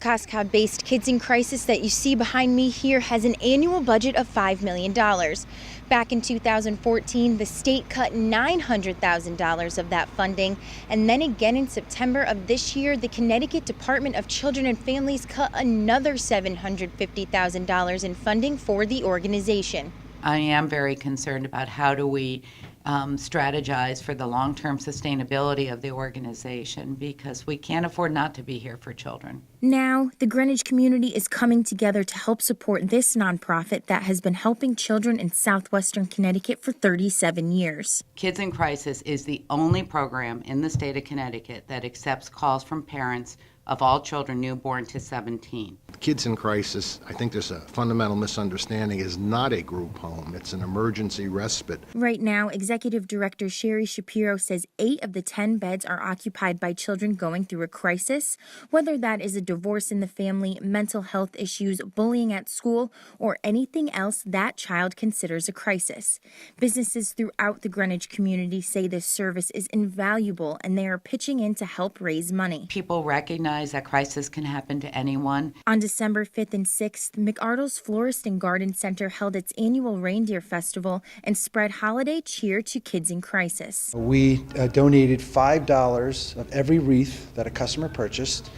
Cascade-based Kids in Crisis that you see behind me here has an annual budget of $5 million. Back in 2014, the state cut $900,000 of that funding, and then again in September of this year, the Connecticut Department of Children and Families cut another $750,000 in funding for the organization. I am very concerned about how do we strategize for the long-term sustainability of the organization, because we can't afford not to be here for children. Now, the Greenwich community is coming together to help support this nonprofit that has been helping children in southwestern Connecticut for 37 years. Kids in Crisis is the only program in the state of Connecticut that accepts calls from parents of all children newborn to 17. Kids in Crisis, I think there's a fundamental misunderstanding, is not a group home. It's an emergency respite. Right now, Executive Director Sherry Shapiro says 8 of the 10 beds are occupied by children going through a crisis, whether that is a divorce in the family, mental health issues, bullying at school, or anything else that child considers a crisis. Businesses throughout the Greenwich community say this service is invaluable, and they are pitching in to help raise money. People recognize that crisis can happen to anyone. On December 5th and 6th, McArdle's Florist and Garden Center held its annual Reindeer Festival and spread holiday cheer to Kids in Crisis. We donated $5 of every wreath that a customer purchased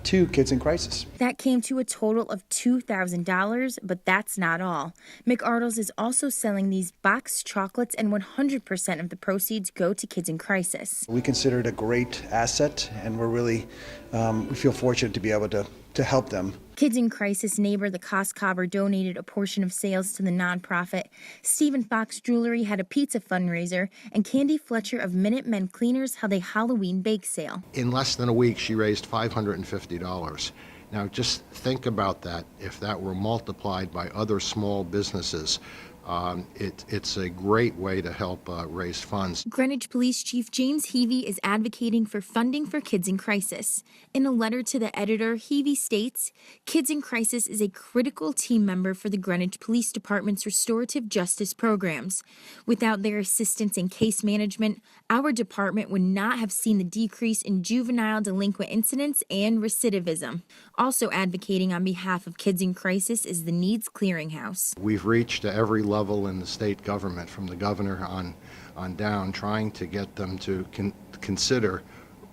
to Kids in Crisis. That came to a total of $2,000, but that's not all. McArdle's is also selling these boxed chocolates, and 100% of the proceeds go to Kids in Crisis. We consider it a great asset, and we're really, we feel fortunate to be able to help them. Kids in Crisis neighbor, the Coscobber, donated a portion of sales to the nonprofit. Stephen Fox Jewelry had a pizza fundraiser, and Candy Fletcher of Minutemen Cleaners held a Halloween bake sale. In less than a week, she raised $550. Now, just think about that. If that were multiplied by other small businesses, it's a great way to help raise funds. Greenwich Police Chief James Heavey is advocating for funding for Kids in Crisis. In a letter to the editor, Heavey states, "Kids in Crisis is a critical team member for the Greenwich Police Department's restorative justice programs. Without their assistance in case management, our department would not have seen the decrease in juvenile delinquent incidents and recidivism." Also advocating on behalf of Kids in Crisis is the Needs Clearinghouse. We've reached to every level in the state government, from the governor on down, trying to get them to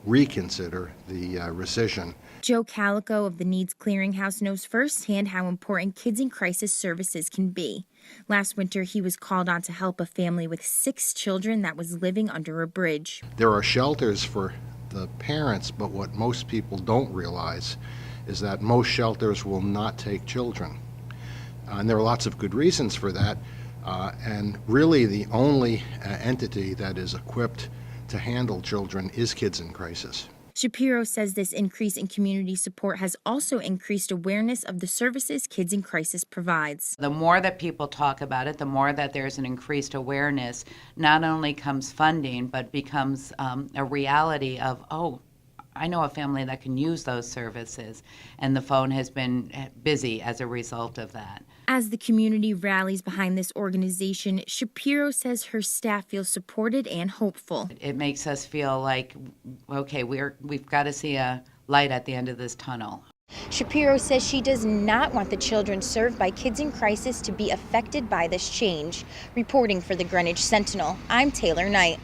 reconsider the rescission. Joe Calico of the Needs Clearinghouse knows firsthand how important Kids in Crisis services can be. Last winter, he was called on to help a family with 6 children that was living under a bridge. There are shelters for the parents, but what most people don't realize is that most shelters will not take children. And there are lots of good reasons for that. And really the only entity that is equipped to handle children is Kids in Crisis. Shapiro says this increase in community support has also increased awareness of the services Kids in Crisis provides. The more that people talk about it, the more that there's an increased awareness. Not only comes funding, but becomes a reality of, oh, I know a family that can use those services, and the phone has been busy as a result of that. As the community rallies behind this organization, Shapiro says her staff feels supported and hopeful. It makes us feel like, okay, we've got to see a light at the end of this tunnel. Shapiro says she does not want the children served by Kids in Crisis to be affected by this change. Reporting for the Greenwich Sentinel, I'm Taylor Knight.